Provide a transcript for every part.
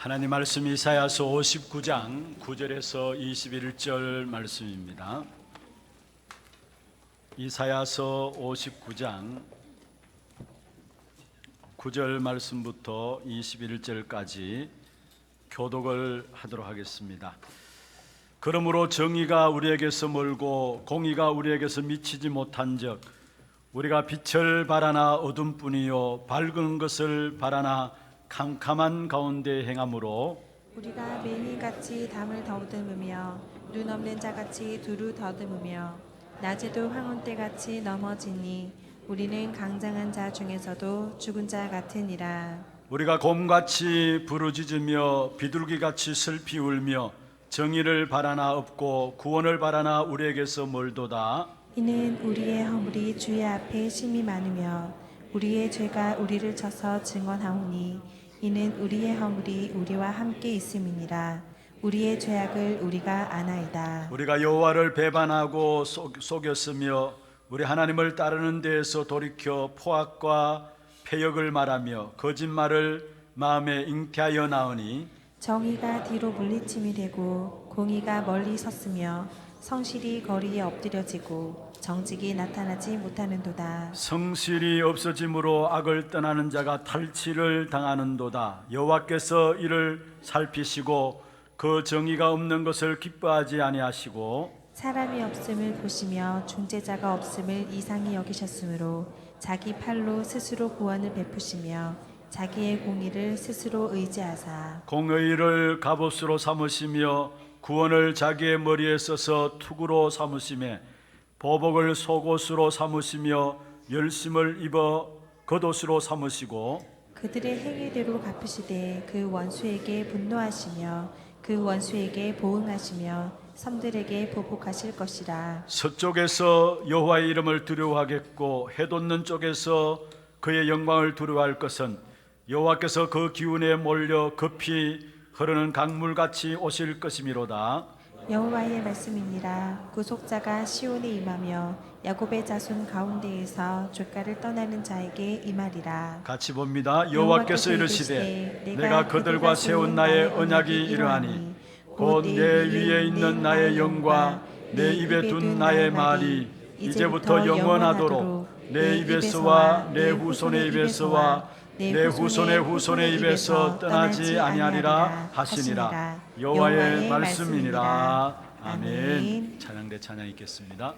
하나님 말씀 이사야서 59장 9절에서 21절 말씀입니다. 이사야서 59장 9절 말씀부터 21절까지 교독을 하도록 하겠습니다. 그러므로 정의가 우리에게서 멀고 공의가 우리에게서 미치지 못한즉 우리가 빛을 바라나 어둠뿐이요 밝은 것을 바라나 캄캄한 가운데 행함으로 우리가 매니같이 담을 더듬으며 눈 없는 자같이 두루 더듬으며 낮에도 황혼때같이 넘어지니 우리는 강장한 자 중에서도 죽은 자 같으니라. 우리가 곰같이 부르짖으며 비둘기같이 슬피 울며 정의를 바라나 없고 구원을 바라나 우리에게서 멀도다. 이는 우리의 허물이 주의 앞에 심히 많으며 우리의 죄가 우리를 쳐서 증언하오니 이는 우리의 허물이 우리와 함께 있음이니라. 우리의 죄악을 우리가 아나이다. 우리가 여호와를 배반하고 속였으며 우리 하나님을 따르는 데에서 돌이켜 포악과 패역을 말하며 거짓말을 마음에 잉태하여 나으니 정의가 뒤로 물리침이 되고 공의가 멀리 섰으며 성실이 거리에 엎드려지고 정직이 나타나지 못하는도다. 성실이 없어짐으로 악을 떠나는 자가 탈취를 당하는도다. 여호와께서 이를 살피시고 그 정의가 없는 것을 기뻐하지 아니하시고 사람이 없음을 보시며 중재자가 없음을 이상히 여기셨으므로 자기 팔로 스스로 구원을 베푸시며 자기의 공의를 스스로 의지하사 공의를 갑옷으로 삼으시며 구원을 자기의 머리에 써서 투구로 삼으시며 보복을 속옷으로 삼으시며 열심을 입어 겉옷으로 삼으시고 그들의 행위대로 갚으시되 그 원수에게 분노하시며 그 원수에게 보응하시며 섬들에게 보복하실 것이라. 서쪽에서 여호와의 이름을 두려워하겠고 해돋는 쪽에서 그의 영광을 두려워할 것은 여호와께서 그 기운에 몰려 급히 흐르는 강물같이 오실 것이미로다. 여호와의 말씀이니라. 구속자가 시온에 임하며 야곱의 자손 가운데에서 족가를 떠나는 자에게 임하리라. 같이 봅니다. 여호와께서 이르시되 내가 그들과 세운 나의 언약이 이러하니 곧 내 위에 있는 나의 영과 내 입에 둔 나의 말이 이제부터 영원하도록 내 입에서와 내 후손의 입에서와 내 후손의 후손의 입에서 떠나지 아니하리라 하시니라. 여호와의 말씀이니라. 아멘. 찬양대 찬양 있겠습니다.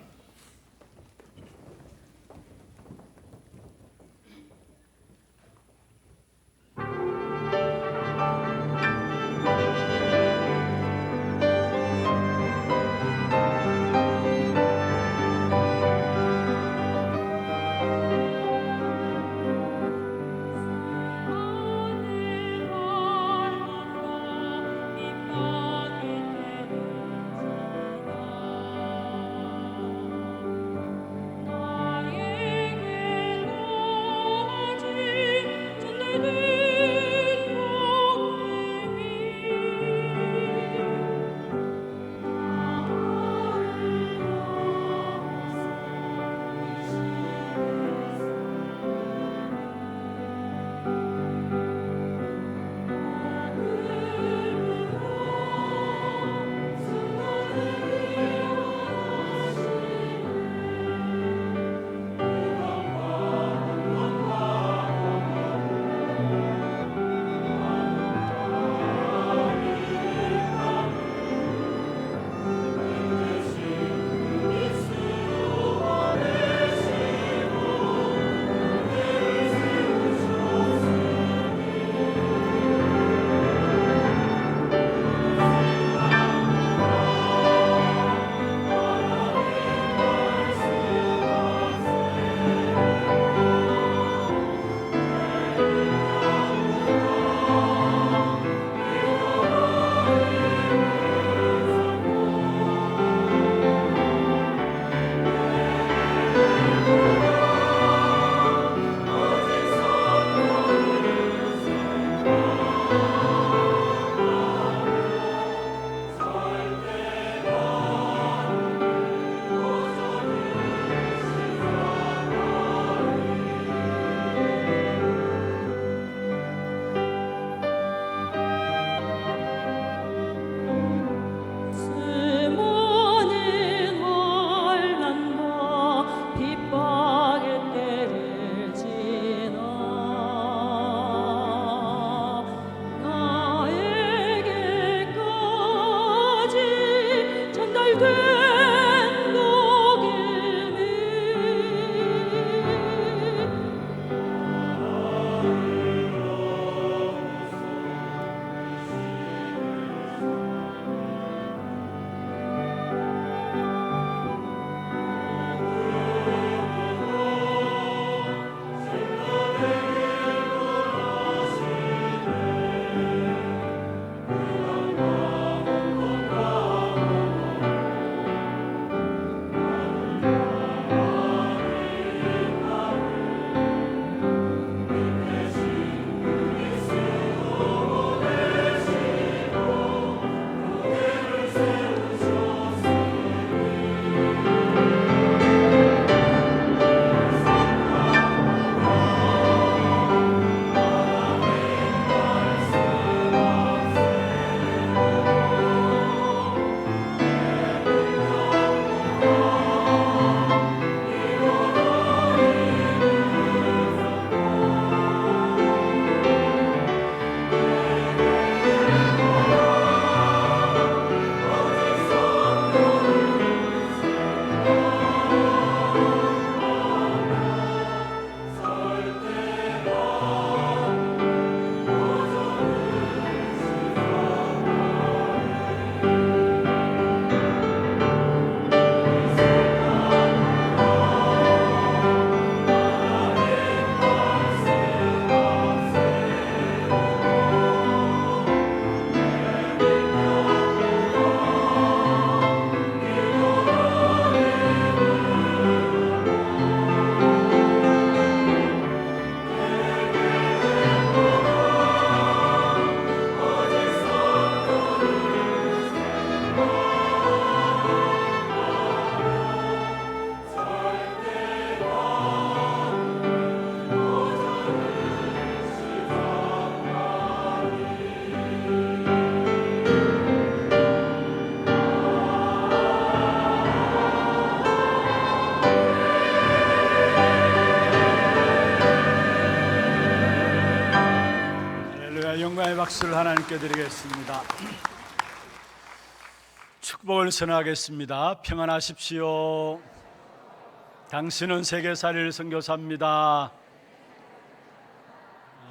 박수를 하나님께 드리겠습니다. 축복을 선언하겠습니다. 평안하십시오. 당신은 세계살릴 선교사입니다.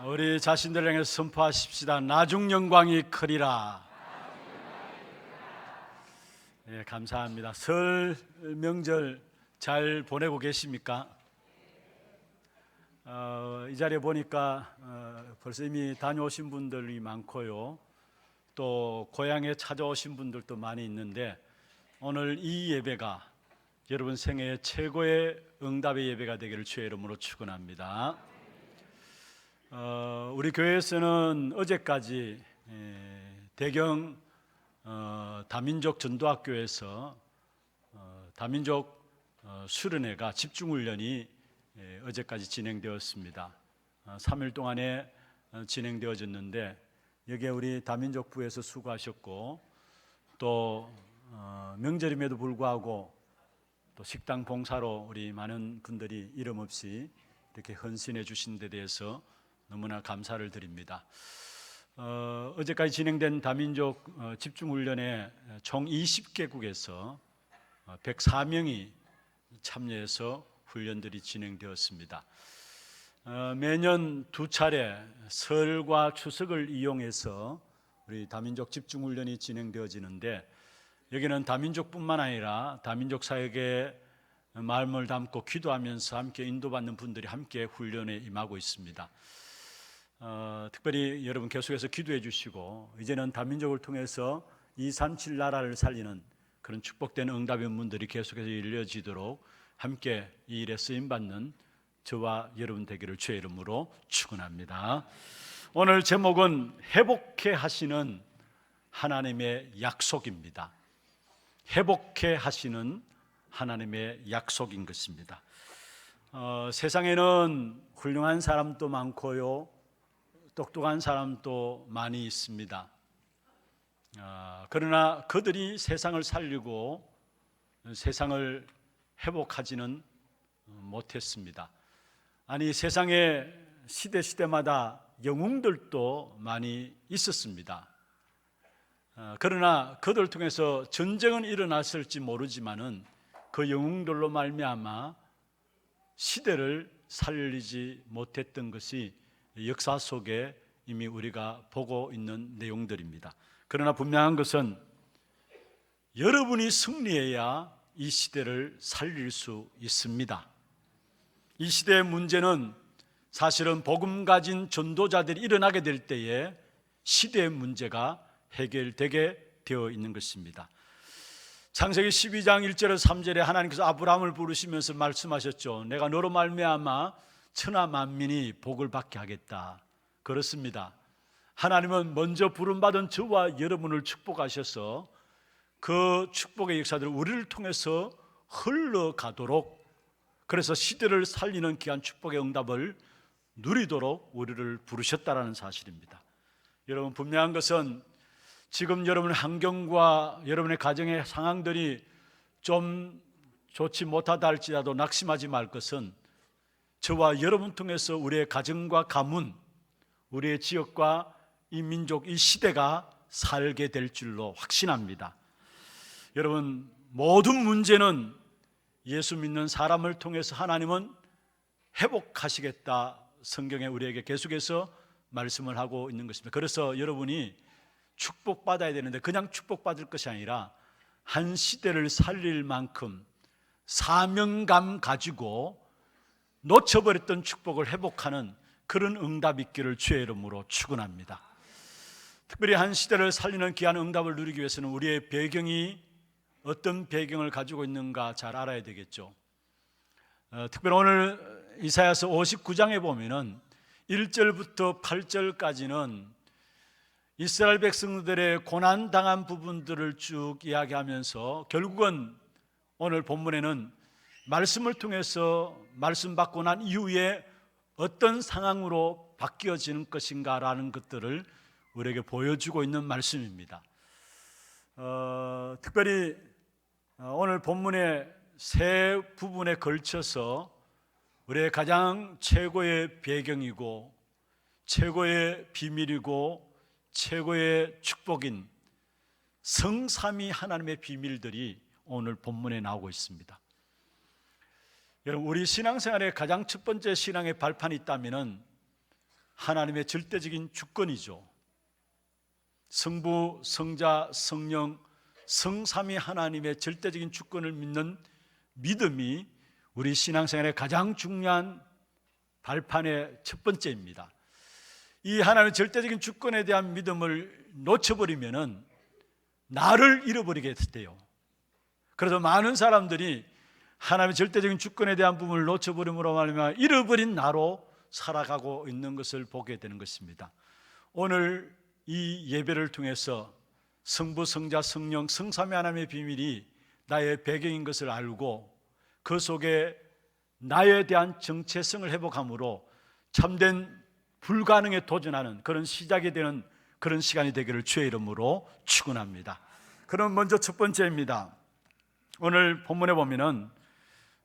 우리 자신들을 향해 선포하십시다. 나중 영광이 크리라. 네, 감사합니다. 설 명절 잘 보내고 계십니까? 이 자리에 보니까 벌써 이미 다녀오신 분들이 많고요. 또 고향에 찾아오신 분들도 많이 있는데 오늘 이 예배가 여러분 생애의 최고의 응답의 예배가 되기를 주의 이름으로 축원합니다. 우리 교회에서는 어제까지 대경 다민족 전도학교에서 다민족 수련회가 집중훈련이 어제까지 진행되었습니다. 3일 동안에 진행되어졌는데 여기에 우리 다민족 부에서 수고하셨고 또 명절임에도 불구하고 또 식당 봉사로 우리 많은 분들이 이름 없이 이렇게 헌신해 주신 데 대해서 너무나 감사를 드립니다. 어제까지 진행된 다민족 집중훈련에 총 20개국에서 104명이 참여해서 훈련들이 진행되었습니다. 매년 두 차례 설과 추석을 이용해서 우리 다민족 집중훈련이 진행되어지는데 여기는 다민족뿐만 아니라 다민족 사역에 마음을 담고 기도하면서 함께 인도받는 분들이 함께 훈련에 임하고 있습니다. 특별히 여러분 계속해서 기도해 주시고 이제는 다민족을 통해서 237 나라를 살리는 그런 축복된 응답의 문들이 계속해서 열려지도록 함께 이 일에 쓰임받는 저와 여러분 되기를 주의 이름으로 축원합니다. 오늘 제목은 회복해 하시는 하나님의 약속입니다. 회복해 하시는 하나님의 약속인 것입니다. 세상에는 훌륭한 사람도 많고요, 똑똑한 사람도 많이 있습니다. 그러나 그들이 세상을 살리고 세상을 회복하지는 못했습니다. 아니, 세상에 시대마다 영웅들도 많이 있었습니다. 그러나 그들 통해서 전쟁은 일어났을지 모르지만은 그 영웅들로 말미암아 시대를 살리지 못했던 것이 역사 속에 이미 우리가 보고 있는 내용들입니다. 그러나 분명한 것은 여러분이 승리해야 이 시대를 살릴 수 있습니다. 이 시대의 문제는 사실은 복음 가진 전도자들이 일어나게 될 때에 시대의 문제가 해결되게 되어 있는 것입니다. 창세기 12장 1절에서 3절에 하나님께서 아브라함을 부르시면서 말씀하셨죠. 내가 너로 말미암아 천하 만민이 복을 받게 하겠다. 그렇습니다. 하나님은 먼저 부름받은 저와 여러분을 축복하셔서 그 축복의 역사들을 우리를 통해서 흘러가도록, 그래서 시대를 살리는 귀한 축복의 응답을 누리도록 우리를 부르셨다라는 사실입니다. 여러분, 분명한 것은 지금 여러분의 환경과 여러분의 가정의 상황들이 좀 좋지 못하다 할지라도 낙심하지 말 것은 저와 여러분 통해서 우리의 가정과 가문, 우리의 지역과 이 민족, 이 시대가 살게 될 줄로 확신합니다. 여러분, 모든 문제는 예수 믿는 사람을 통해서 하나님은 회복하시겠다, 성경에 우리에게 계속해서 말씀을 하고 있는 것입니다. 그래서 여러분이 축복받아야 되는데 그냥 축복받을 것이 아니라 한 시대를 살릴 만큼 사명감 가지고 놓쳐버렸던 축복을 회복하는 그런 응답이 있기를 주의 이름으로 축원합니다. 특별히 한 시대를 살리는 귀한 응답을 누리기 위해서는 우리의 배경이 어떤 배경을 가지고 있는가 잘 알아야 되겠죠. 특별히 오늘 이사야서 59장에 보면은 1절부터 8절까지는 이스라엘 백성들의 고난당한 부분들을 쭉 이야기하면서 결국은 오늘 본문에는 말씀을 통해서 말씀 받고 난 이후에 어떤 상황으로 바뀌어지는 것인가라는 것들을 우리에게 보여주고 있는 말씀입니다. 특별히 오늘 본문의 세 부분에 걸쳐서 우리의 가장 최고의 배경이고 최고의 비밀이고 최고의 축복인 성삼위 하나님의 비밀들이 오늘 본문에 나오고 있습니다. 여러분, 우리 신앙생활의 가장 첫 번째 신앙의 발판이 있다면 하나님의 절대적인 주권이죠. 성부, 성자, 성령, 성삼위 하나님의 절대적인 주권을 믿는 믿음이 우리 신앙생활의 가장 중요한 발판의 첫 번째입니다. 이 하나님의 절대적인 주권에 대한 믿음을 놓쳐버리면 나를 잃어버리게 돼요. 그래서 많은 사람들이 하나님의 절대적인 주권에 대한 부분을 놓쳐버림으로 말미암아 잃어버린 나로 살아가고 있는 것을 보게 되는 것입니다. 오늘 이 예배를 통해서 성부, 성자, 성령, 성삼위 하나님의 비밀이 나의 배경인 것을 알고 그 속에 나에 대한 정체성을 회복함으로 참된 불가능에 도전하는 그런 시작이 되는 그런 시간이 되기를 주의 이름으로 축원합니다. 그럼 먼저 첫 번째입니다. 오늘 본문에 보면은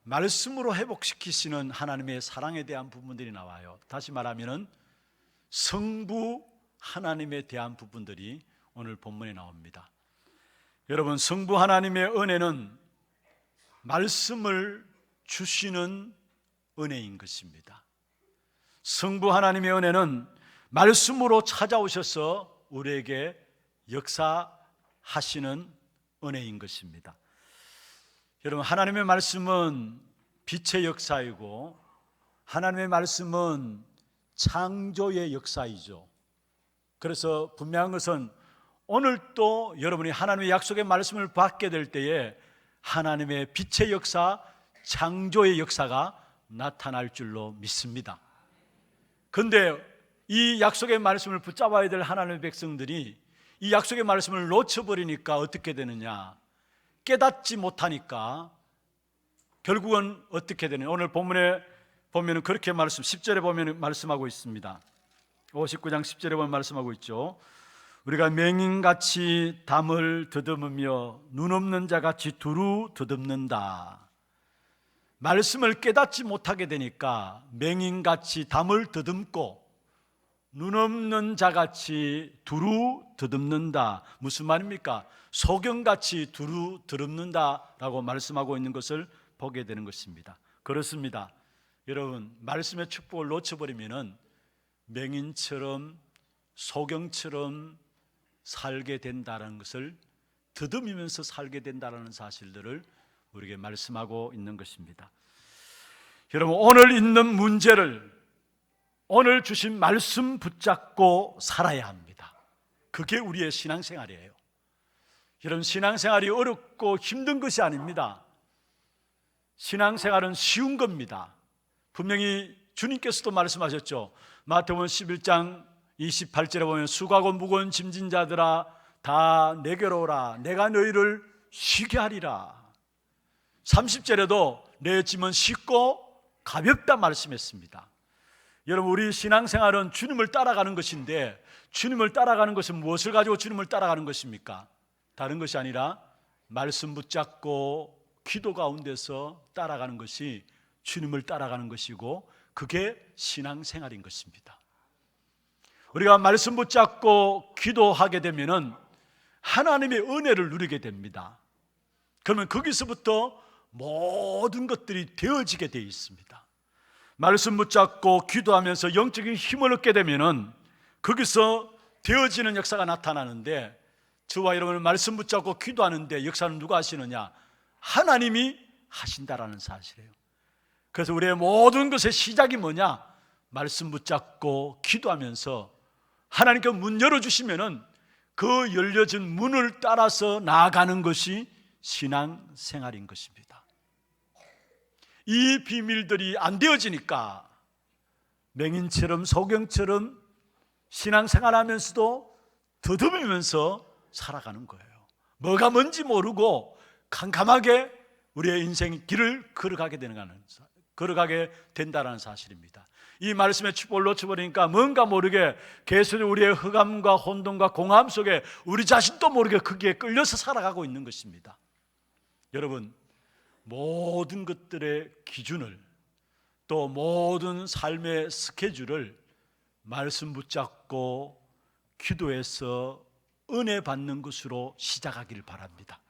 말씀으로 회복시키시는 하나님의 사랑에 대한 부분들이 나와요. 다시 말하면은 성부 하나님에 대한 부분들이 오늘 본문에 나옵니다. 여러분, 성부 하나님의 은혜는 말씀을 주시는 은혜인 것입니다. 성부 하나님의 은혜는 말씀으로 찾아오셔서 우리에게 역사하시는 은혜인 것입니다. 여러분, 하나님의 말씀은 빛의 역사이고 하나님의 말씀은 창조의 역사이죠. 그래서 분명한 것은 오늘 또 여러분이 하나님의 약속의 말씀을 받게 될 때에 하나님의 빛의 역사, 창조의 역사가 나타날 줄로 믿습니다. 그런데 이 약속의 말씀을 붙잡아야 될 하나님의 백성들이 이 약속의 말씀을 놓쳐버리니까 어떻게 되느냐? 깨닫지 못하니까 결국은 어떻게 되느냐? 오늘 본문에 보면 그렇게 10절에 보면 말씀하고 있습니다. 59장 10절에 보면 말씀하고 있죠. 우리가 맹인같이 담을 더듬으며 눈 없는 자같이 두루 더듬는다. 말씀을 깨닫지 못하게 되니까 맹인같이 담을 더듬고 눈 없는 자같이 두루 더듬는다. 무슨 말입니까? 소경같이 두루 더듬는다라고 말씀하고 있는 것을 보게 되는 것입니다. 그렇습니다. 여러분, 말씀의 축복을 놓쳐버리면 맹인처럼 소경처럼 살게 된다는 것을, 더듬이면서 살게 된다는 사실들을 우리에게 말씀하고 있는 것입니다. 여러분, 오늘 있는 문제를 오늘 주신 말씀 붙잡고 살아야 합니다. 그게 우리의 신앙생활이에요. 여러분, 신앙생활이 어렵고 힘든 것이 아닙니다. 신앙생활은 쉬운 겁니다. 분명히 주님께서도 말씀하셨죠. 마태복음 11장 28절에 보면 수고하고 무거운 짐진 자들아 다 내게로 오라. 내가 너희를 쉬게 하리라. 30절에도 내 짐은 쉽고 가볍다 말씀했습니다. 여러분, 우리 신앙생활은 주님을 따라가는 것인데 주님을 따라가는 것은 무엇을 가지고 주님을 따라가는 것입니까? 다른 것이 아니라 말씀 붙잡고 기도 가운데서 따라가는 것이 주님을 따라가는 것이고 그게 신앙생활인 것입니다. 우리가 말씀 붙잡고 기도하게 되면은 하나님의 은혜를 누리게 됩니다. 그러면 거기서부터 모든 것들이 되어지게 되어 있습니다. 말씀 붙잡고 기도하면서 영적인 힘을 얻게 되면은 거기서 되어지는 역사가 나타나는데, 저와 여러분은 말씀 붙잡고 기도하는데 역사는 누가 하시느냐? 하나님이 하신다라는 사실이에요. 그래서 우리의 모든 것의 시작이 뭐냐? 말씀 붙잡고 기도하면서 하나님께 문 열어주시면은 그 열려진 문을 따라서 나아가는 것이 신앙생활인 것입니다. 이 비밀들이 안 되어지니까 맹인처럼 소경처럼 신앙생활하면서도 더듬으면서 살아가는 거예요. 뭐가 뭔지 모르고 캄캄하게 우리의 인생 길을 걸어가게 된다는 사실입니다. 이 말씀의 축복을 놓쳐버리니까 뭔가 모르게 계속 우리의 흑암과 혼돈과 공허함 속에 우리 자신도 모르게 거기에 끌려서 살아가고 있는 것입니다. 여러분, 모든 것들의 기준을, 또 모든 삶의 스케줄을 말씀 붙잡고 기도해서 은혜 받는 것으로 시작하기를 바랍니다.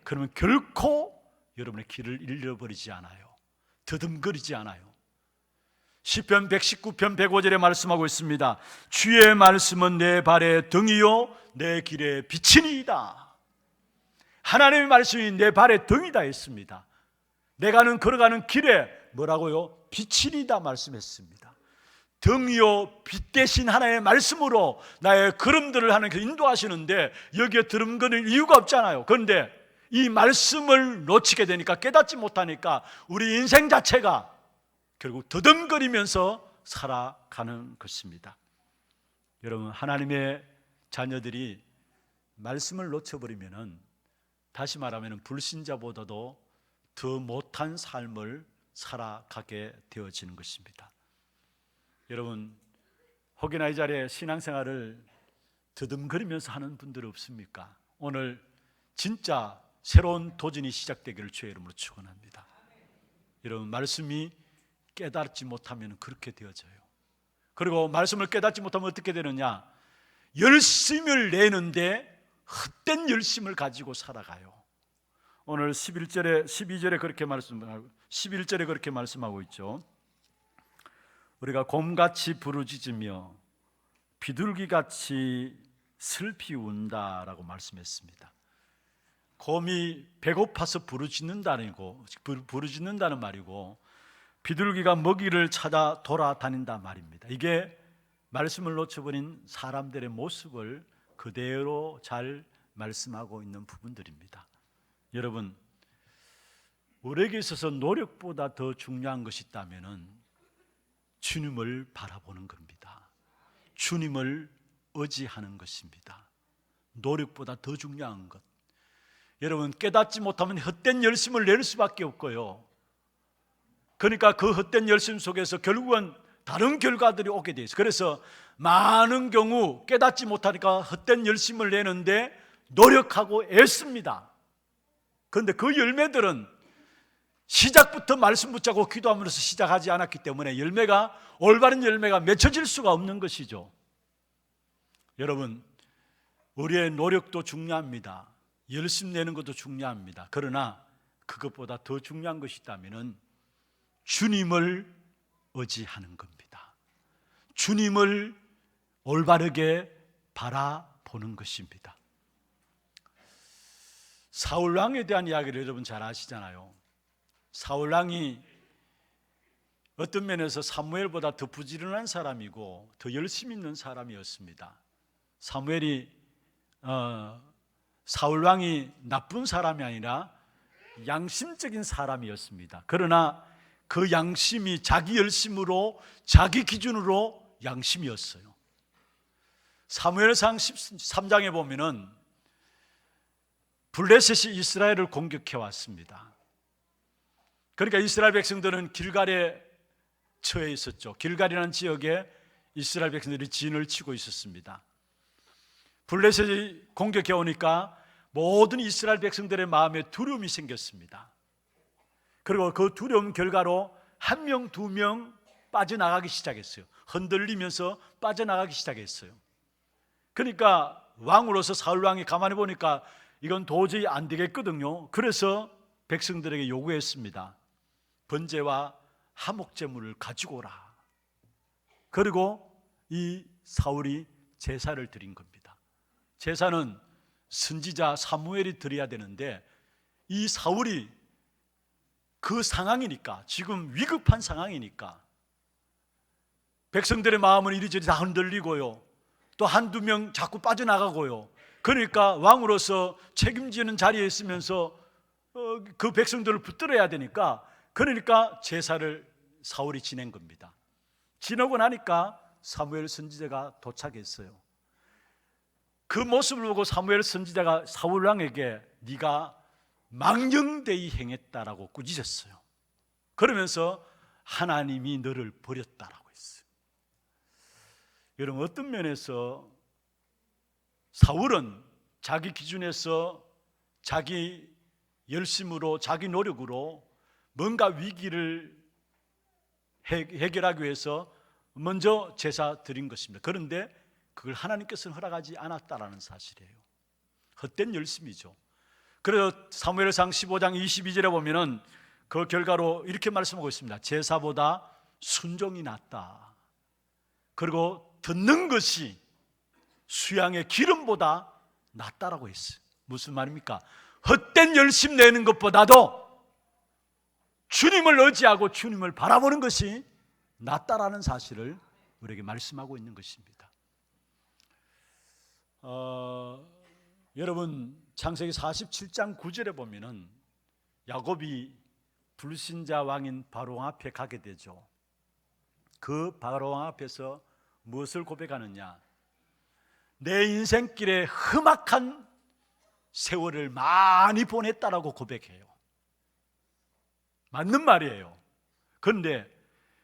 그러면 결코 여러분의 길을 잃어버리지 않아요. 더듬거리지 않아요. 시편 119편 105절에 말씀하고 있습니다. 주의 말씀은 내 발의 등이요 내 길의 빛이니이다. 하나님의 말씀이 내 발의 등이다 했습니다. 내가 걸어가는 길에 뭐라고요? 빛이니이다 말씀했습니다. 등이요 빛 대신 하나의 말씀으로 나의 걸음들을 하나님께서 인도하시는데 여기에 드름거릴 이유가 없잖아요. 그런데 이 말씀을 놓치게 되니까, 깨닫지 못하니까 우리 인생 자체가 결국 더듬거리면서 살아가는 것입니다. 여러분, 하나님의 자녀들이 말씀을 놓쳐버리면은, 다시 말하면 불신자보다도 더 못한 삶을 살아가게 되어지는 것입니다. 여러분, 혹여나 이 자리에 신앙생활을 더듬거리면서 하는 분들 없습니까? 오늘 진짜 새로운 도전이 시작되기를 주의 이름으로 축원합니다. 여러분, 말씀이 깨닫지 못하면 그렇게 되어져요. 그리고 말씀을 깨닫지 못하면 어떻게 되느냐? 열심을 내는데 헛된 열심을 가지고 살아가요. 오늘 12절에 그렇게 말씀하고 11절에 그렇게 말씀하고 있죠. 우리가 곰같이 부르짖으며 비둘기같이 슬피 운다라고 말씀했습니다. 곰이 배고파서 부르짖는다는 말이고, 비둘기가 먹이를 찾아 돌아다닌다 말입니다. 이게 말씀을 놓쳐버린 사람들의 모습을 그대로 잘 말씀하고 있는 부분들입니다. 여러분, 우리에게 있어서 노력보다 더 중요한 것이 있다면 주님을 바라보는 겁니다. 주님을 의지하는 것입니다. 노력보다 더 중요한 것. 여러분, 깨닫지 못하면 헛된 열심을 낼 수밖에 없고요. 그러니까 그 헛된 열심 속에서 결국은 다른 결과들이 오게 돼 있어요. 그래서 많은 경우 깨닫지 못하니까 헛된 열심을 내는데 노력하고 애씁니다. 그런데 그 열매들은 시작부터 말씀 붙잡고 기도하면서 시작하지 않았기 때문에 올바른 열매가 맺혀질 수가 없는 것이죠. 여러분, 우리의 노력도 중요합니다. 열심 내는 것도 중요합니다. 그러나 그것보다 더 중요한 것이 있다면 주님을 의지하는 겁니다. 주님을 올바르게 바라보는 것입니다. 사울왕에 대한 이야기를 여러분 잘 아시잖아요. 사울왕이 어떤 면에서 사무엘보다 더 부지런한 사람이고 더 열심 있는 사람이었습니다. 사울왕이 나쁜 사람이 아니라 양심적인 사람이었습니다. 그러나 그 양심이 자기 열심으로, 자기 기준으로 양심이었어요. 사무엘상 13장에 보면은 블레셋이 이스라엘을 공격해 왔습니다. 그러니까 이스라엘 백성들은 길갈에 처해 있었죠. 길갈이라는 지역에 이스라엘 백성들이 진을 치고 있었습니다. 블레셋이 공격해 오니까 모든 이스라엘 백성들의 마음에 두려움이 생겼습니다. 그리고 그 두려움 결과로 한 명, 두 명 빠져나가기 시작했어요. 흔들리면서 빠져나가기 시작했어요. 그러니까 왕으로서 사울왕이 가만히 보니까 이건 도저히 안 되겠거든요. 그래서 백성들에게 요구했습니다. 번제와 화목제물을 가지고 오라. 그리고 이 사울이 제사를 드린 겁니다. 제사는 선지자 사무엘이 드려야 되는데 이 사울이 그 상황이니까, 지금 위급한 상황이니까 백성들의 마음은 이리저리 다 흔들리고요, 또 한두 명 자꾸 빠져나가고요. 그러니까 왕으로서 책임지는 자리에 있으면서 그 백성들을 붙들어야 되니까, 그러니까 제사를 사울이 지낸 겁니다. 지나고 나니까 사무엘 선지자가 도착했어요. 그 모습을 보고 사무엘 선지자가 사울 왕에게 네가 망령되이 행했다라고 꾸짖었어요. 그러면서 하나님이 너를 버렸다라고 했어요. 여러분, 어떤 면에서 사울은 자기 기준에서 자기 열심으로, 자기 노력으로 뭔가 위기를 해결하기 위해서 먼저 제사 드린 것입니다. 그런데 그걸 하나님께서는 허락하지 않았다라는 사실이에요. 헛된 열심이죠. 그래서 사무엘상 15장 22절에 보면은 그 결과로 이렇게 말씀하고 있습니다. 제사보다 순종이 낫다. 그리고 듣는 것이 수양의 기름보다 낫다라고 했어요. 무슨 말입니까? 헛된 열심 내는 것보다도 주님을 의지하고 주님을 바라보는 것이 낫다라는 사실을 우리에게 말씀하고 있는 것입니다. 여러분 창세기 47장 9절에 보면은 야곱이 불신자 왕인 바로왕 앞에 가게 되죠. 그 바로왕 앞에서 무엇을 고백하느냐? 내 인생길에 험악한 세월을 많이 보냈다라고 고백해요. 맞는 말이에요. 그런데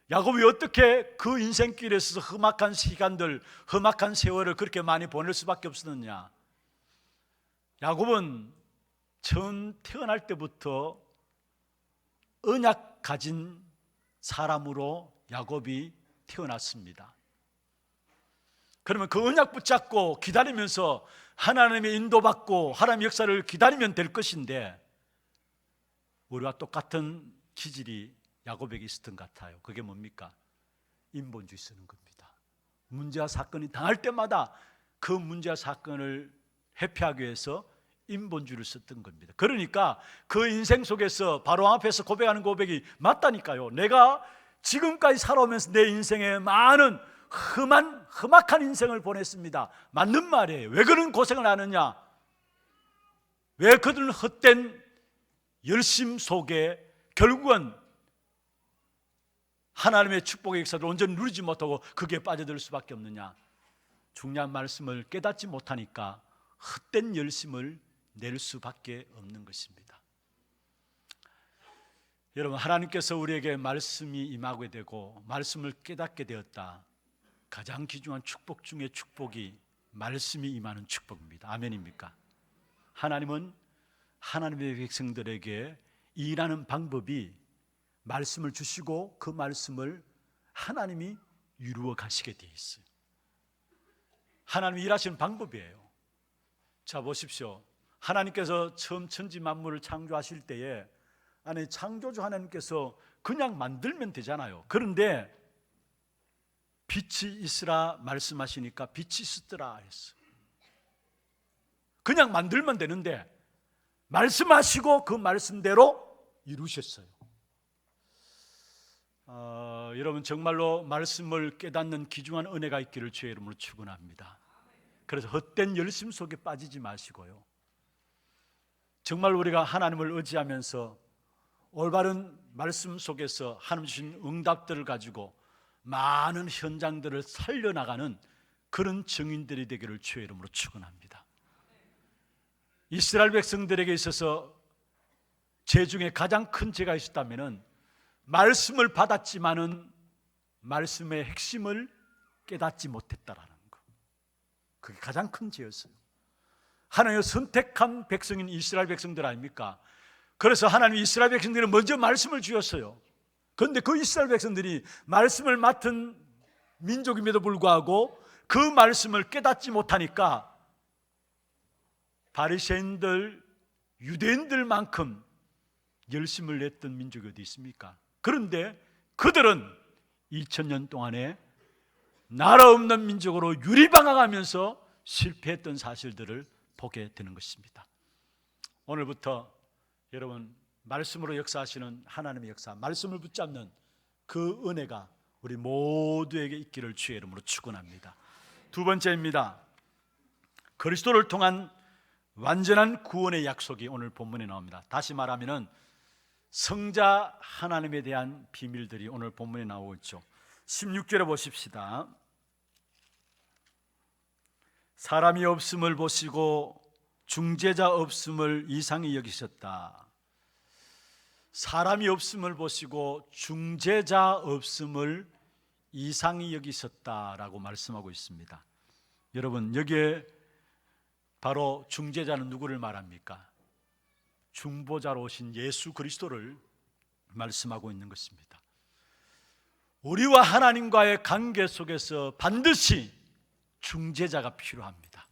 야곱이 어떻게 그 인생길에 있어서 험악한 시간들, 험악한 세월을 그렇게 많이 보낼 수밖에 없었느냐? 야곱은 처음 태어날 때부터 언약 가진 사람으로 야곱이 태어났습니다. 그러면 그 언약 붙잡고 기다리면서 하나님의 인도받고 하나님의 역사를 기다리면 될 것인데 우리와 똑같은 기질이 야곱에게 있었던 것 같아요. 그게 뭡니까? 인본주의 쓰는 겁니다. 문제와 사건이 당할 때마다 그 문제와 사건을 회피하기 위해서 인본주의를 썼던 겁니다. 그러니까 그 인생 속에서 바로 앞에서 고백하는 고백이 맞다니까요. 내가 지금까지 살아오면서 내 인생에 많은 험악한 인생을 보냈습니다. 맞는 말이에요. 왜 그런 고생을 하느냐? 왜 그들은 헛된 열심 속에 결국은 하나님의 축복의 역사를 온전히 누리지 못하고 거기에 빠져들 수밖에 없느냐? 중요한 말씀을 깨닫지 못하니까 헛된 열심을 낼 수밖에 없는 것입니다. 여러분, 하나님께서 우리에게 말씀이 임하게 되고 말씀을 깨닫게 되었다. 가장 귀중한 축복 중에 축복이 말씀이 임하는 축복입니다. 아멘입니까? 하나님은 하나님의 백성들에게 일하는 방법이 말씀을 주시고 그 말씀을 하나님이 이루어 가시게 되어 있어요. 하나님이 일하시는 방법이에요. 자, 보십시오. 하나님께서 처음 천지 만물을 창조하실 때에 아니 창조주 하나님께서 그냥 만들면 되잖아요. 그런데 빛이 있으라 말씀하시니까 빛이 있었더라 했어요. 그냥 만들면 되는데 말씀하시고 그 말씀대로 이루셨어요. 여러분 정말로 말씀을 깨닫는 귀중한 은혜가 있기를 주의 이름으로 축원합니다. 그래서 헛된 열심 속에 빠지지 마시고요. 정말 우리가 하나님을 의지하면서 올바른 말씀 속에서 하나님 주신 응답들을 가지고 많은 현장들을 살려나가는 그런 증인들이 되기를 주의 이름으로 축원합니다. 이스라엘 백성들에게 있어서 죄 중에 가장 큰 죄가 있었다면 말씀을 받았지만은 말씀의 핵심을 깨닫지 못했다라는 것. 그게 가장 큰 죄였어요. 하나님의 선택한 백성인 이스라엘 백성들 아닙니까? 그래서 하나님 이스라엘 백성들은 먼저 말씀을 주셨어요. 그런데 그 이스라엘 백성들이 말씀을 맡은 민족임에도 불구하고 그 말씀을 깨닫지 못하니까 바리새인들, 유대인들만큼 열심을 냈던 민족이 어디 있습니까? 그런데 그들은 2000년 동안에 나라 없는 민족으로 유리방황하면서 실패했던 사실들을 보게 되는 것입니다. 오늘부터 여러분 말씀으로 역사하시는 하나님의 역사, 말씀을 붙잡는 그 은혜가 우리 모두에게 있기를 주의 이름으로 축원합니다. 두 번째입니다. 그리스도를 통한 완전한 구원의 약속이 오늘 본문에 나옵니다. 다시 말하면 성자 하나님에 대한 비밀들이 오늘 본문에 나오고 있죠. 16절에 보십시다. 사람이 없음을 보시고 중재자 없음을 이상히 여기셨다. 사람이 없음을 보시고 중재자 없음을 이상히 여기셨다라고 말씀하고 있습니다. 여러분 여기에 바로 중재자는 누구를 말합니까? 중보자로 오신 예수 그리스도를 말씀하고 있는 것입니다. 우리와 하나님과의 관계 속에서 반드시 중재자가 필요합니다.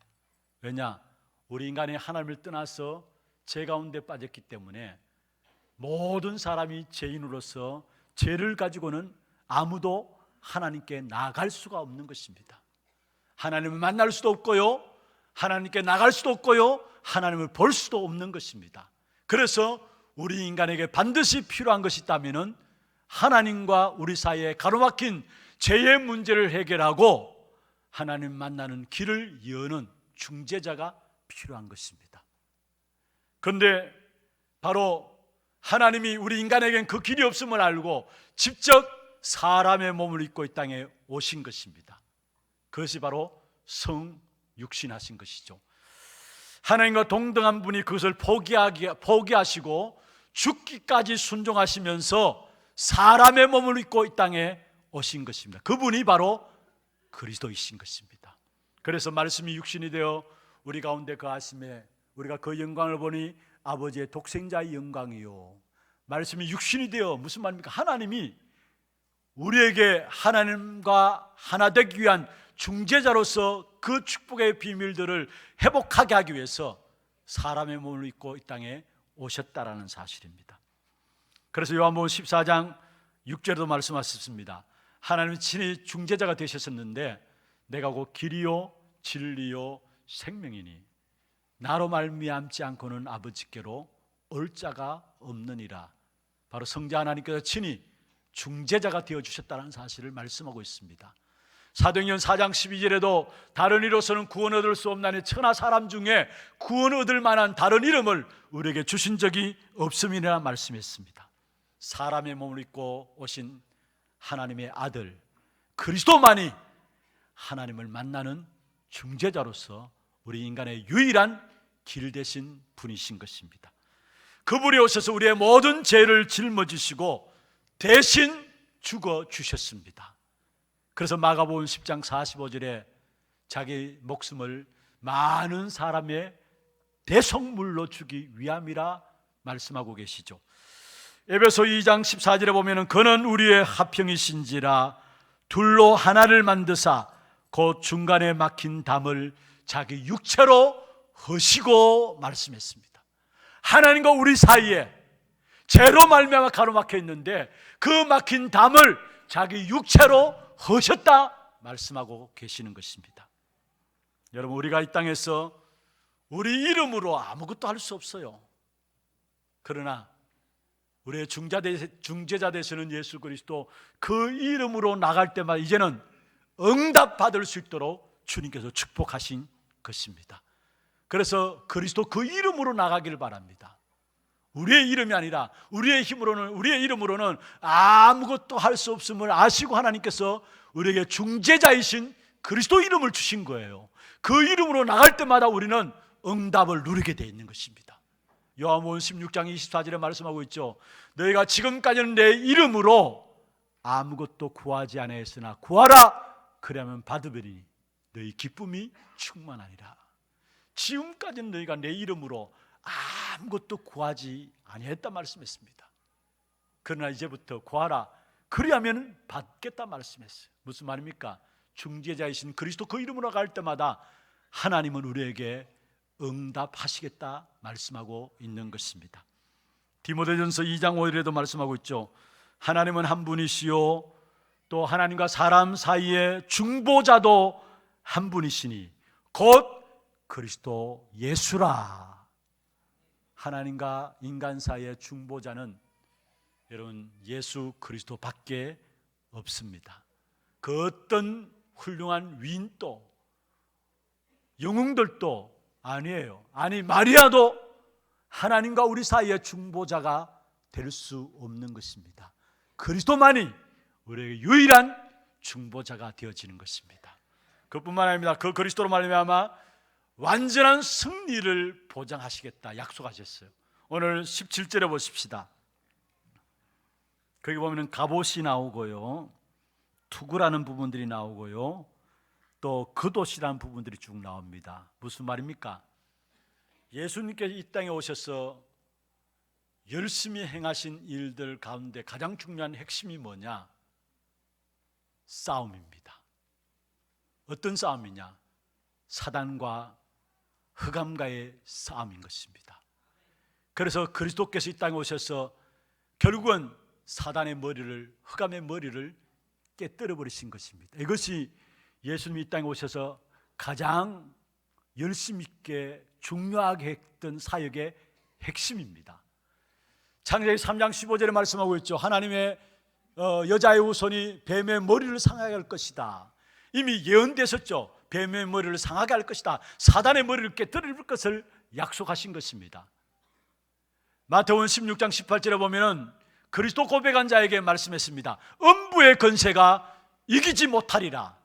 왜냐? 우리 인간이 하나님을 떠나서 죄 가운데 빠졌기 때문에 모든 사람이 죄인으로서 죄를 가지고는 아무도 하나님께 나아갈 수가 없는 것입니다. 하나님을 만날 수도 없고요, 하나님께 나갈 수도 없고요, 하나님을 볼 수도 없는 것입니다. 그래서 우리 인간에게 반드시 필요한 것이 있다면 하나님과 우리 사이에 가로막힌 죄의 문제를 해결하고 하나님 만나는 길을 여는 중재자가 필요한 것입니다. 그런데 바로 하나님이 우리 인간에겐 그 길이 없음을 알고 직접 사람의 몸을 입고 이 땅에 오신 것입니다. 그것이 바로 성육신하신 것이죠. 하나님과 동등한 분이 그것을 포기하시고 죽기까지 순종하시면서 사람의 몸을 입고 이 땅에 오신 것입니다. 그분이 바로 그리스도이신 것입니다. 그래서 말씀이 육신이 되어 우리 가운데 거하심에 우리가 그 영광을 보니 아버지의 독생자의 영광이요. 말씀이 육신이 되어 무슨 말입니까? 하나님이 우리에게 하나님과 하나 되기 위한 중재자로서 그 축복의 비밀들을 회복하게 하기 위해서 사람의 몸을 입고 이 땅에 오셨다라는 사실입니다. 그래서 요한복음 14장 6절에도 말씀하셨습니다. 하나님이 친히 중재자가 되셨었는데 내가 곧 길이요 진리요 생명이니 나로 말미암지 않고는 아버지께로 올 자가 없느니라. 바로 성자 하나님께서 친히 중재자가 되어주셨다는 사실을 말씀하고 있습니다. 사도행전 4장 12절에도 다른 이로서는 구원 얻을 수 없나니 천하 사람 중에 구원 얻을 만한 다른 이름을 우리에게 주신 적이 없음이라 말씀했습니다. 사람의 몸을 입고 오신 하나님의 아들 그리스도만이 하나님을 만나는 중재자로서 우리 인간의 유일한 길 되신 분이신 것입니다. 그분이 오셔서 우리의 모든 죄를 짊어지시고 대신 죽어 주셨습니다. 그래서 마가복음 10장 45절에 자기 목숨을 많은 사람의 대속물로 주기 위함이라 말씀하고 계시죠. 에베소 2장 14절에 보면 그는 우리의 화평이신지라 둘로 하나를 만드사 곧 중간에 막힌 담을 자기 육체로 허시고 말씀했습니다. 하나님과 우리 사이에 죄로 말미암아 가로막혀 있는데 그 막힌 담을 자기 육체로 허셨다 말씀하고 계시는 것입니다. 여러분, 우리가 이 땅에서 우리 이름으로 아무것도 할 수 없어요. 그러나 우리의 중재자 되시는 예수 그리스도 그 이름으로 나갈 때마다 이제는 응답받을 수 있도록 주님께서 축복하신 것입니다. 그래서 그리스도 그 이름으로 나가기를 바랍니다. 우리의 이름이 아니라 우리의 이름으로는 아무것도 할 수 없음을 아시고 하나님께서 우리에게 중재자이신 그리스도 이름을 주신 거예요. 그 이름으로 나갈 때마다 우리는 응답을 누리게 되어 있는 것입니다. 요한복음 16장 24절에 말씀하고 있죠. 너희가 지금까지는 내 이름으로 아무것도 구하지 아니하였으나 구하라 그러면 받으리니 너희 기쁨이 충만하리라. 지금까지는 너희가 내 이름으로 아무것도 구하지 아니했다 말씀했습니다. 그러나 이제부터 구하라 그리하면 받겠다 말씀했어요. 무슨 말입니까? 중재자이신 그리스도 그 이름으로 갈 때마다 하나님은 우리에게 응답하시겠다 말씀하고 있는 것입니다. 디모데전서 2장 5절에도 말씀하고 있죠. 하나님은 한 분이시요 또 하나님과 사람 사이의 중보자도 한 분이시니 곧 그리스도 예수라. 하나님과 인간 사이의 중보자는 여러분 예수 그리스도밖에 없습니다. 그 어떤 훌륭한 위인도 영웅들도 아니에요. 아니 마리아도 하나님과 우리 사이의 중보자가 될 수 없는 것입니다. 그리스도만이 우리에게 유일한 중보자가 되어지는 것입니다. 그뿐만 아닙니다. 그 그리스도로 말미암아 완전한 승리를 보장하시겠다 약속하셨어요. 오늘 17절에 보십시다. 거기 보면 갑옷이 나오고요, 투구라는 부분들이 나오고요, 또 그옷이라는 부분들이 쭉 나옵니다. 무슨 말입니까? 예수님께서 이 땅에 오셔서 열심히 행하신 일들 가운데 가장 중요한 핵심이 뭐냐? 싸움입니다. 어떤 싸움이냐? 사단과 흑암과의 싸움인 것입니다. 그래서 그리스도께서 이 땅에 오셔서 결국은 사단의 머리를, 흑암의 머리를 깨뜨려 버리신 것입니다. 이것이 예수님이 이 땅에 오셔서 가장 열심 있게 중요하게 했던 사역의 핵심입니다. 창세기 3장 15절에 말씀하고 있죠. 하나님의 여자의 후손이 뱀의 머리를 상하게 할 것이다. 이미 예언되셨죠. 뱀의 머리를 상하게 할 것이다. 사단의 머리를 깨뜨릴 것을 약속하신 것입니다. 마태복음 16장 18절에 보면 그리스도 고백한 자에게 말씀했습니다. 음부의 권세가 이기지 못하리라.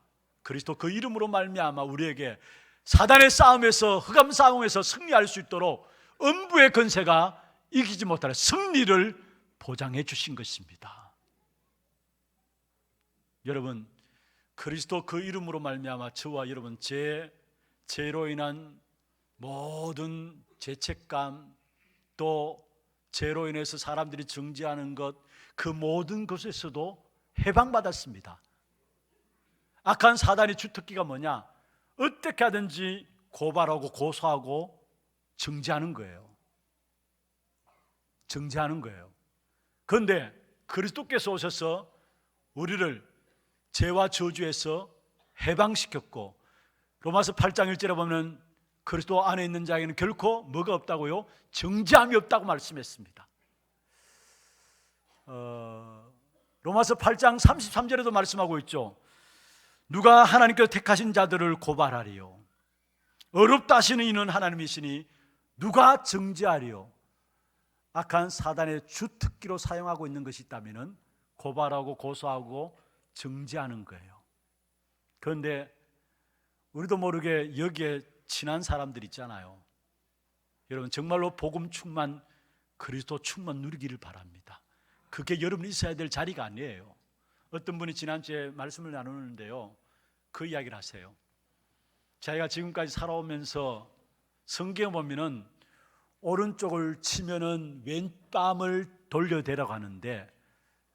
그리스도 그 이름으로 말미암아 우리에게 사단의 싸움에서, 흑암 싸움에서 승리할 수 있도록 음부의 권세가 이기지 못하는 승리를 보장해 주신 것입니다. 여러분, 그리스도 그 이름으로 말미암아 저와 여러분 죄로 인한 모든 죄책감, 또 죄로 인해서 사람들이 정죄하는 것, 그 모든 것에서도 해방받았습니다. 악한 사단의 주특기가 뭐냐? 어떻게 하든지 고발하고 고소하고 정죄하는 거예요. 정죄하는 거예요. 그런데 그리스도께서 오셔서 우리를 죄와 저주에서 해방시켰고, 로마서 8장 1절에 보면 그리스도 안에 있는 자에게는 결코 뭐가 없다고요? 정죄함이 없다고 말씀했습니다. 로마서 8장 33절에도 말씀하고 있죠. 누가 하나님께서 택하신 자들을 고발하리요? 어렵다 하시는 이는 하나님이시니 누가 정죄하리요? 악한 사단의 주특기로 사용하고 있는 것이 있다면 고발하고 고소하고 정죄하는 거예요. 그런데 우리도 모르게 여기에 친한 사람들 있잖아요. 여러분, 정말로 복음 충만, 그리스도 충만 누리기를 바랍니다. 그게 여러분이 있어야 될 자리가 아니에요. 어떤 분이 지난주에 말씀을 나누는데요, 그 이야기를 하세요. 자기가 지금까지 살아오면서 성경에 보면은 오른쪽을 치면은 왼뺨을 돌려대라고 하는데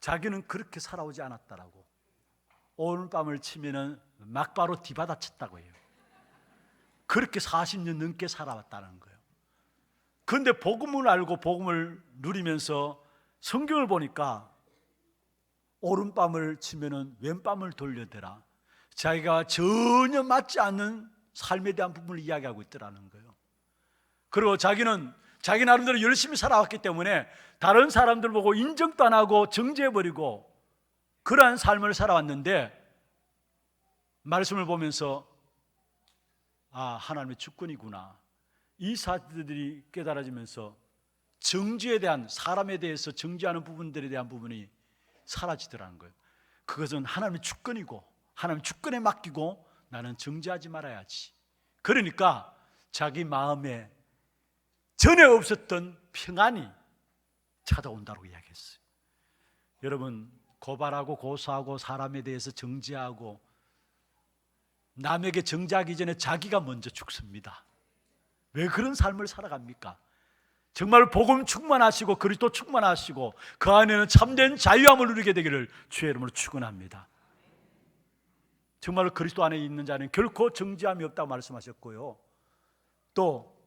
자기는 그렇게 살아오지 않았다라고. 오른뺨을 치면은 막바로 뒤받아쳤다고 해요. 그렇게 40년 넘게 살아왔다는 거예요. 그런데 복음을 알고 복음을 누리면서 성경을 보니까 오른뺨을 치면은 왼뺨을 돌려대라. 자기가 전혀 맞지 않는 삶에 대한 부분을 이야기하고 있더라는 거예요. 그리고 자기는 자기 나름대로 열심히 살아왔기 때문에 다른 사람들 보고 인정도 안 하고 정죄해버리고 그러한 삶을 살아왔는데, 말씀을 보면서 아, 하나님의 주권이구나, 이 사실들이 깨달아지면서 정죄에 대한, 사람에 대해서 정죄하는 부분들에 대한 부분이 사라지더라는 거예요. 그것은 하나님의 주권이고 하나님 주권에 맡기고 나는 정죄하지 말아야지. 그러니까 자기 마음에 전에 없었던 평안이 찾아온다고 이야기했어요. 여러분, 고발하고 고소하고 사람에 대해서 정죄하고 남에게 정죄하기 전에 자기가 먼저 죽습니다. 왜 그런 삶을 살아갑니까? 정말 복음 충만하시고 그리스도 충만하시고 그 안에는 참된 자유함을 누리게 되기를 주의 이름으로 축원합니다. 정말 그리스도 안에 있는 자는 결코 정죄함이 없다고 말씀하셨고요, 또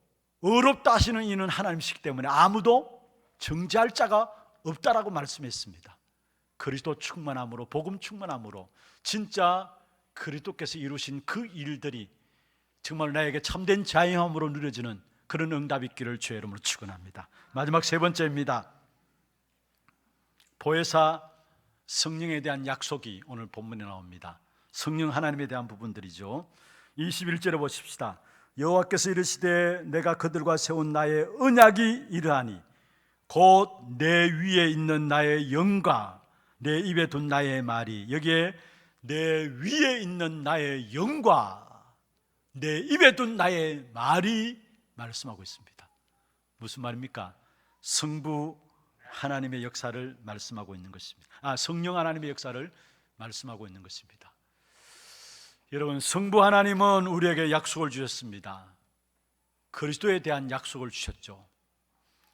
의롭다 하시는 이는 하나님이시기 때문에 아무도 정죄할 자가 없다라고 말씀했습니다. 그리스도 충만함으로, 복음 충만함으로 진짜 그리스도께서 이루신 그 일들이 정말 나에게 참된 자유함으로 누려지는 그런 응답이 있기를 주의 이름으로 축원합니다. 마지막 세 번째입니다. 보혜사 성령에 대한 약속이 오늘 본문에 나옵니다. 성령 하나님에 대한 부분들이죠. 21절에 보십시다. 여호와께서 이르시되 내가 그들과 세운 나의 언약이 이러하니 곧 내 위에 있는 나의 영과 내 입에 둔 나의 말이, 여기에 내 위에 있는 나의 영과 내 입에 둔 나의 말이 말씀하고 있습니다. 무슨 말입니까? 성부 하나님의 역사를 말씀하고 있는 것입니다. 성령 하나님의 역사를 말씀하고 있는 것입니다. 여러분, 성부 하나님은 우리에게 약속을 주셨습니다. 그리스도에 대한 약속을 주셨죠.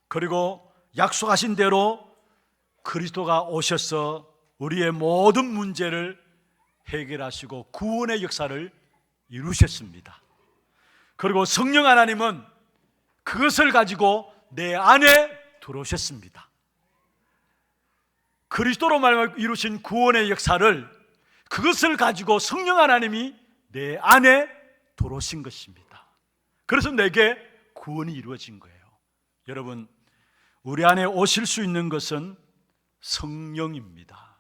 그리고 약속하신 대로 그리스도가 오셔서 우리의 모든 문제를 해결하시고 구원의 역사를 이루셨습니다. 그리고 성령 하나님은 그것을 가지고 내 안에 들어오셨습니다. 그리스도로 말미암아 이루신 구원의 역사를, 그것을 가지고 성령 하나님이 내 안에 들어오신 것입니다. 그래서 내게 구원이 이루어진 거예요. 여러분, 우리 안에 오실 수 있는 것은 성령입니다.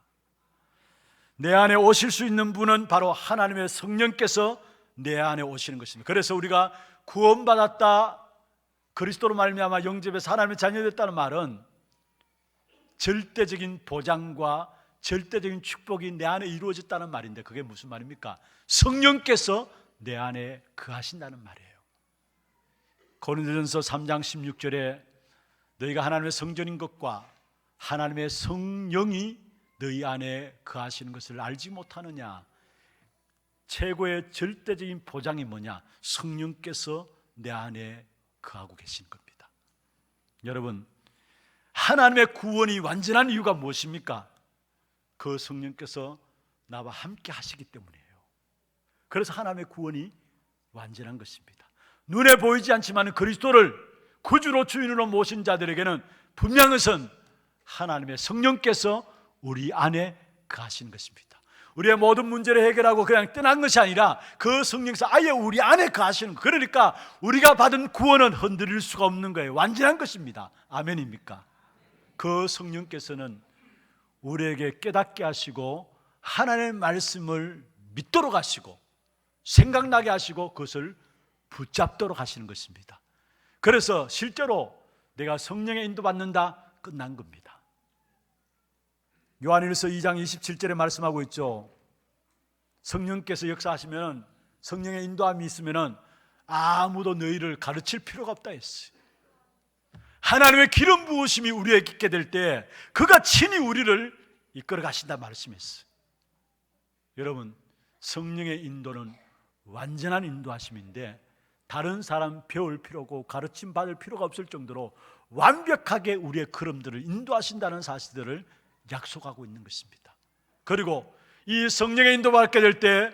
내 안에 오실 수 있는 분은 바로 하나님의 성령께서 내 안에 오시는 것입니다. 그래서 우리가 구원받았다, 그리스도로 말미암아 영접해서 하나님의 자녀됐다는 말은 절대적인 보장과 절대적인 축복이 내 안에 이루어졌다는 말인데, 그게 무슨 말입니까? 성령께서 내 안에 거하신다는 말이에요. 고린도전서 3장 16절에 너희가 하나님의 성전인 것과 하나님의 성령이 너희 안에 거하시는 것을 알지 못하느냐? 최고의 절대적인 보장이 뭐냐? 성령께서 내 안에 거하고 계신 겁니다. 여러분, 하나님의 구원이 완전한 이유가 무엇입니까? 그 성령께서 나와 함께 하시기 때문이에요. 그래서 하나님의 구원이 완전한 것입니다. 눈에 보이지 않지만 그리스도를 구주로 주인으로 모신 자들에게는 분명한 것은 하나님의 성령께서 우리 안에 거하시는 것입니다. 우리의 모든 문제를 해결하고 그냥 떠난 것이 아니라 그 성령께서 아예 우리 안에 거하시는 거예요. 그러니까 우리가 받은 구원은 흔들릴 수가 없는 거예요. 완전한 것입니다. 아멘입니까? 그 성령께서는 우리에게 깨닫게 하시고 하나님의 말씀을 믿도록 하시고 생각나게 하시고 그것을 붙잡도록 하시는 것입니다. 그래서 실제로 내가 성령의 인도받는다, 끝난 겁니다. 요한일서 2장 27절에 말씀하고 있죠. 성령께서 역사하시면, 성령의 인도함이 있으면 아무도 너희를 가르칠 필요가 없다 했어요. 하나님의 기름 부으심이 우리에게 있게 될 때 그가 친히 우리를 이끌어 가신다 말씀했어요. 여러분, 성령의 인도는 완전한 인도하심인데 다른 사람 배울 필요고 가르침 받을 필요가 없을 정도로 완벽하게 우리의 걸음들을 인도하신다는 사실들을 약속하고 있는 것입니다. 그리고 이 성령의 인도받게 될 때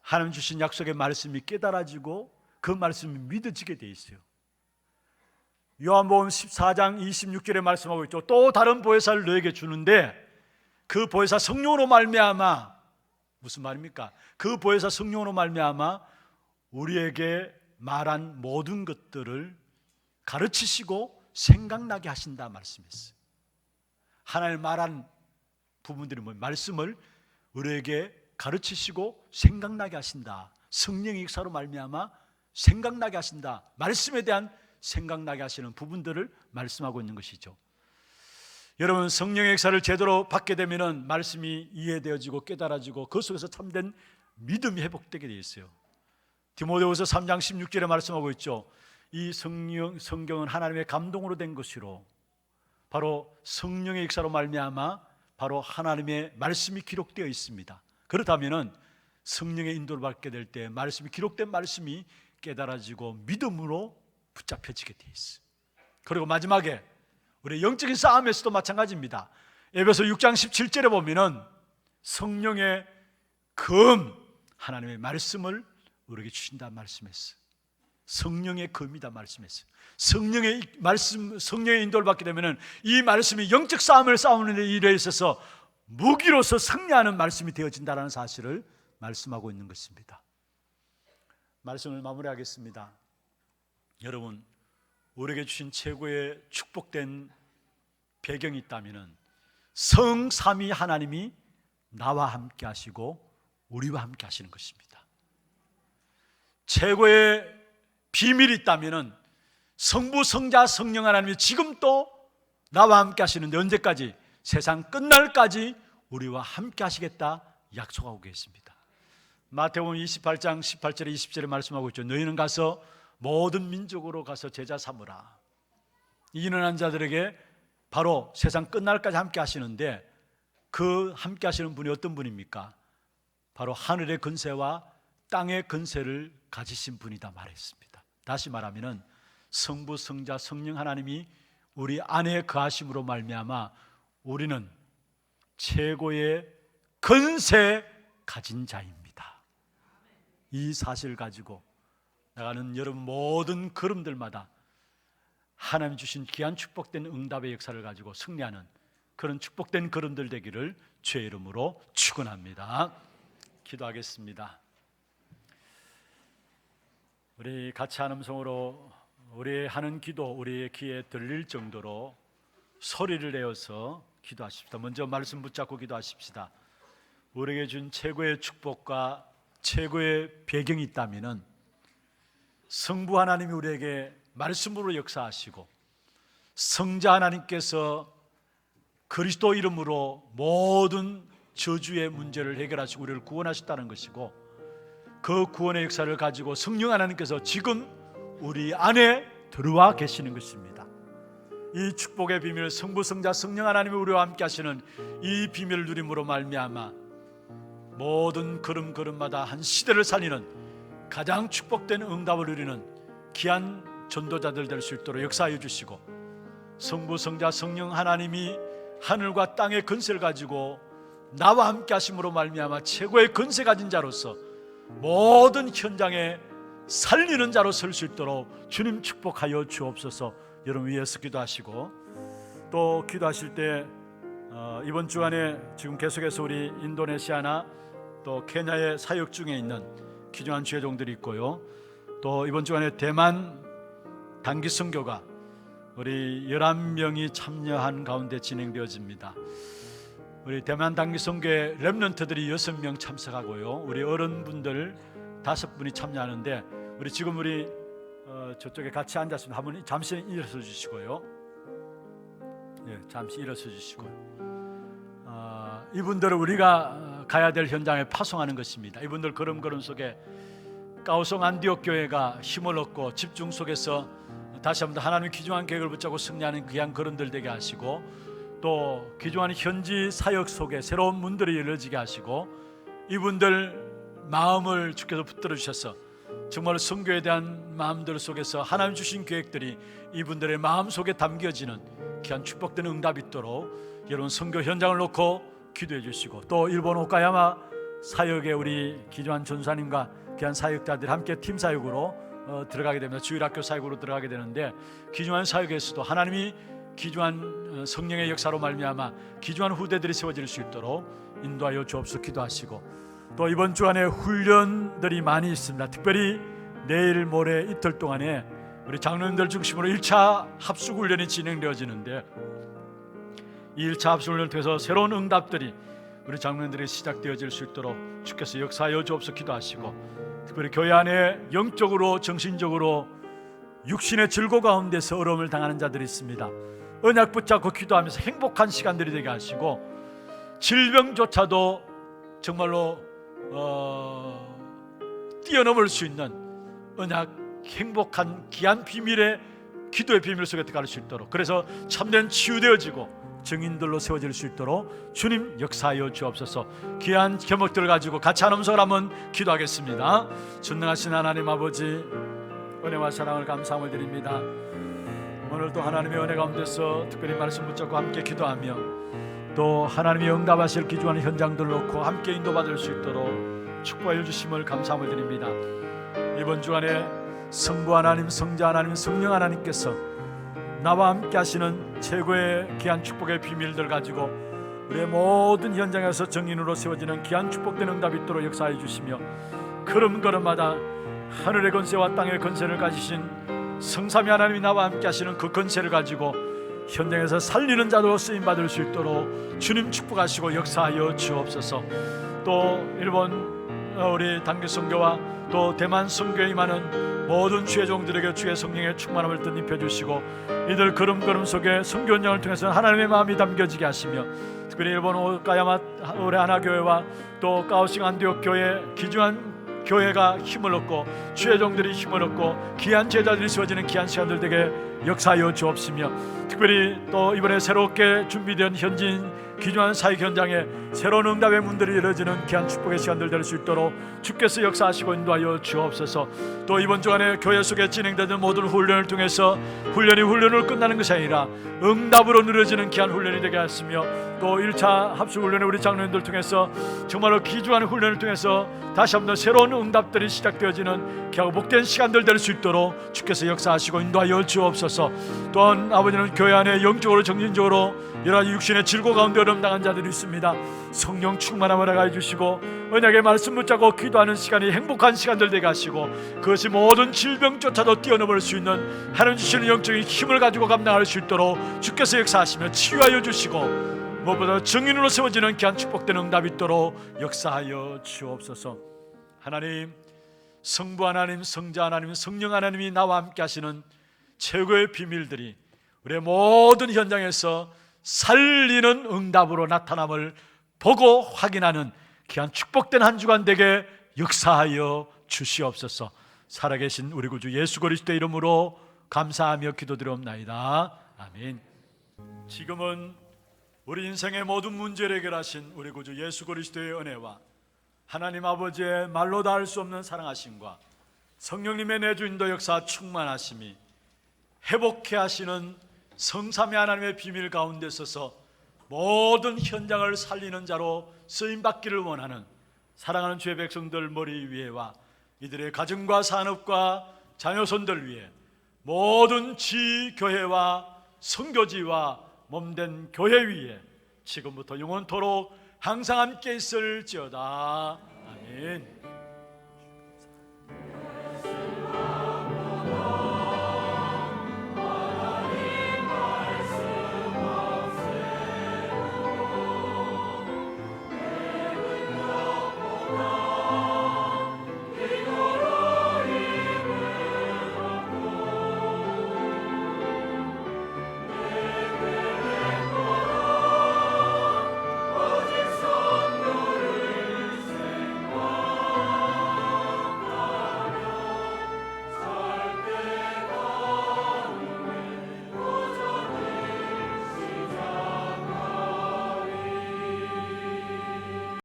하나님 주신 약속의 말씀이 깨달아지고 그 말씀이 믿어지게 돼 있어요. 요한복음 14장 26절에 말씀하고 있죠. 또 다른 보혜사를 너에게 주는데 그 보혜사 성령으로 말미암아, 무슨 말입니까? 그 보혜사 성령으로 말미암아 우리에게 말한 모든 것들을 가르치시고 생각나게 하신다 말씀했어요. 하나님 말한 부분들이 뭐예요? 말씀을 우리에게 가르치시고 생각나게 하신다. 성령의 역사로 말미암아 생각나게 하신다. 말씀에 대한 생각나게 하시는 부분들을 말씀하고 있는 것이죠. 여러분, 성령의 역사를 제대로 받게 되면 말씀이 이해되어지고 깨달아지고 그 속에서 참된 믿음이 회복되게 되어 있어요. 디모데후서 3장 16절에 말씀하고 있죠. 이 성경은 하나님의 감동으로 된 것이로 바로 성령의 역사로 말미암아 바로 하나님의 말씀이 기록되어 있습니다. 그렇다면 성령의 인도를 받게 될 때 말씀이 기록된 말씀이 깨달아지고 믿음으로 붙잡혀지게 되어 있어요. 그리고 마지막에 우리 영적인 싸움에서도 마찬가지입니다. 에베소 6장 17절에 보면은 성령의 검, 하나님의 말씀을 우리에게 주신다 말씀했어요. 성령의 검이다 말씀했어요. 성령의 말씀, 성령의 인도를 받게 되면은 이 말씀이 영적 싸움을 싸우는 데 일에 있어서 무기로서 승리하는 말씀이 되어진다는 사실을 말씀하고 있는 것입니다. 말씀을 마무리하겠습니다. 여러분, 우리에게 주신 최고의 축복된 배경이 있다면 성삼위 하나님이 나와 함께 하시고 우리와 함께 하시는 것입니다. 최고의 비밀이 있다면 성부, 성자, 성령 하나님이 지금도 나와 함께 하시는데 언제까지? 세상 끝날까지 우리와 함께 하시겠다 약속하고 계십니다. 마태복음 28장 18절에 20절에 말씀하고 있죠. 너희는 가서 모든 민족으로 가서 제자 삼으라. 이인한 자들에게 바로 세상 끝날까지 함께 하시는데 그 함께 하시는 분이 어떤 분입니까? 바로 하늘의 권세와 땅의 권세를 가지신 분이다 말했습니다. 다시 말하면 성부, 성자, 성령 하나님이 우리 안에 거하심으로 말미암아 우리는 최고의 권세 가진 자입니다. 이 사실을 가지고 나가는 여러분 모든 걸음들마다 하나님 주신 귀한 축복된 응답의 역사를 가지고 승리하는 그런 축복된 걸음들 되기를 주의 이름으로 축원합니다. 기도하겠습니다. 우리 같이 한 음성으로 우리의 하는 기도 우리의 귀에 들릴 정도로 소리를 내어서 기도하십시다. 먼저 말씀 붙잡고 기도하십시다. 우리에게 준 최고의 축복과 최고의 배경이 있다면 성부 하나님이 우리에게 말씀으로 역사하시고 성자 하나님께서 그리스도 이름으로 모든 저주의 문제를 해결하시고 우리를 구원하셨다는 것이고, 그 구원의 역사를 가지고 성령 하나님께서 지금 우리 안에 들어와 계시는 것입니다. 이 축복의 비밀, 성부, 성자, 성령 하나님이 우리와 함께 하시는 이 비밀을 누림으로 말미암아 모든 걸음걸음마다 한 시대를 살리는 가장 축복된 응답을 누리는 귀한 전도자들 될 수 있도록 역사하여 주시고, 성부, 성자, 성령 하나님이 하늘과 땅의 권세를 가지고 나와 함께 하심으로 말미암아 최고의 권세 가진 자로서 모든 현장에 살리는 자로 설 수 있도록 주님 축복하여 주옵소서. 여러분 위에서 기도하시고, 또 기도하실 때 이번 주간에 지금 계속해서 우리 인도네시아나 또 케냐의 사역 중에 있는 귀중한 주의종들이 있고요, 또 이번 주간에 대만 단기 선교가 우리 11명이 참여한 가운데 진행되어집니다. 우리 대만 단기 선교의 렘넌트들이 6명 참석하고요, 우리 어른분들 5분이 참여하는데, 우리 지금 우리 저쪽에 같이 앉았습니다. 한번 잠시 일어서 주시고요. 예, 잠시 일어서 주시고요. 이분들을 우리가 가야 될 현장에 파송하는 것입니다. 이분들 걸음걸음 속에 까오송 안디옥 교회가 힘을 얻고 집중 속에서 다시 한번 하나님의 귀중한 계획을 붙잡고 승리하는 귀한 걸음들 되게 하시고, 또 귀중한 현지 사역 속에 새로운 문들이 열려지게 하시고, 이분들 마음을 주께서 붙들어 주셔서 정말 선교에 대한 마음들 속에서 하나님 주신 계획들이 이분들의 마음 속에 담겨지는 귀한 축복된 응답이 있도록 여러분 선교 현장을 놓고 기도해 주시고, 또 일본 오카야마 사역에 우리 귀중한 전사님과 귀한 사역자들이 함께 팀 사역으로 들어가게 됩니다. 주일학교 사역으로 들어가게 되는데, 귀중한 사역에서도 하나님이 귀중한 성령의 역사로 말미암아 귀중한 후대들이 세워질 수 있도록 인도하여 주옵소서. 기도하시고, 또 이번 주간에 훈련들이 많이 있습니다. 특별히 내일 모레 이틀 동안에 우리 장로님들 중심으로 1차 합숙훈련이 진행되어지는데, 이 1차 합숙훈련을 통해서 새로운 응답들이 우리 장로님들이 시작되어질 수 있도록 주께서 역사하여 주옵소서. 기도하시고, 특별히 교회 안에 영적으로 정신적으로 육신의 즐거 가운데서 어려움을 당하는 자들이 있습니다. 언약 붙잡고 기도하면서 행복한 시간들이 되게 하시고, 질병조차도 정말로 뛰어넘을 수 있는 언약, 행복한 귀한 비밀의 기도의 비밀 속에 들어갈 수 있도록, 그래서 참된 치유되어지고 증인들로 세워질 수 있도록 주님 역사하여 주옵소서. 귀한 제목들을 가지고 같이 한 음성을 한번 기도하겠습니다. 전능하신 하나님 아버지, 은혜와 사랑을 감사함을 드립니다. 오늘도 하나님의 은혜 가운데서 특별히 말씀 붙잡고 함께 기도하며, 또 하나님이 응답하실 귀중한 현장들 놓고 함께 인도받을 수 있도록 축복하여 주심을 감사함을 드립니다. 이번 주간에 성부 하나님, 성자 하나님, 성령 하나님께서 나와 함께 하시는 최고의 귀한 축복의 비밀들 가지고 우리의 모든 현장에서 정인으로 세워지는 귀한 축복된 응답이 있도록 역사해 주시며, 걸음걸음마다 하늘의 권세와 땅의 권세를 가지신 성삼위 하나님이 나와 함께 하시는 그 권세를 가지고 현장에서 살리는 자로 쓰임받을 수 있도록 주님 축복하시고 역사하여 주옵소서. 또 일본 우리 단기 선교와 또 대만 선교에 임하는 모든 주의 종들에게 주의 성령의 충만함을 뜻입혀 주시고, 이들 걸음걸음 속에 선교 현장을 통해서 하나님의 마음이 담겨지게 하시며, 특별히 일본 오카야마 올해 하나교회와 또 까오싱 안디옥 교회 귀중한 교회가 힘을 얻고 주의 종들이 힘을 얻고 귀한 제자들이 세워지는 귀한 시간들 되게 역사하여 주옵시며, 특별히 또 이번에 새롭게 준비된 현지인 귀중한 사역 현장에 새로운 응답의 문들이 열어지는 귀한 축복의 시간들 될 수 있도록 주께서 역사하시고 인도하여 주옵소서. 또 이번 주간에 교회 속에 진행되는 모든 훈련을 통해서 훈련이 훈련으로 끝나는 것이 아니라 응답으로 누려지는 귀한 훈련이 되게 하시며, 또 1차 합숙훈련에 우리 장로님들 통해서 정말로 귀중한 훈련을 통해서 다시 한번 새로운 응답들이 시작되어지는 귀하고 복된 시간들 될 수 있도록 주께서 역사하시고 인도하여 주옵소서. 또한 아버지는 교회 안에 영적으로 정신적으로 여러 가지 육신의 질고 가운데 어려움 당한 자들이 있습니다. 성령 충만함을 허락해 주시고 언약의 말씀 붙잡고 기도하는 시간이 행복한 시간들 되게 하시고, 그것이 모든 질병조차도 뛰어넘을 수 있는 하나님 주시는 영적인 힘을 가지고 감당할 수 있도록 주께서 역사하시며 치유하여 주시고, 무엇보다 증인으로 세워지는 귀한 축복된 응답이 있도록 역사하여 주옵소서. 하나님, 성부 하나님, 성자 하나님, 성령 하나님이 나와 함께 하시는 최고의 비밀들이 우리의 모든 현장에서 살리는 응답으로 나타남을 보고 확인하는 귀한 축복된 한 주간 되게 역사하여 주시옵소서. 살아계신 우리 구주 예수 그리스도의 이름으로 감사하며 기도드리옵나이다. 아멘. 지금은 우리 인생의 모든 문제를 해결하신 우리 구주 예수 그리스도의 은혜와 하나님 아버지의 말로 다 할 수 없는 사랑하심과 성령님의 내주 인도 역사 충만하심이 회복케 하시는 성삼위 하나님의 비밀 가운데 서서 모든 현장을 살리는 자로 쓰임받기를 원하는 사랑하는 주의 백성들 머리 위에와 이들의 가정과 산업과 자녀손들 위에 모든 지교회와 선교지와 몸된 교회 위에 지금부터 영원토록 항상 함께 있을지어다. 아멘.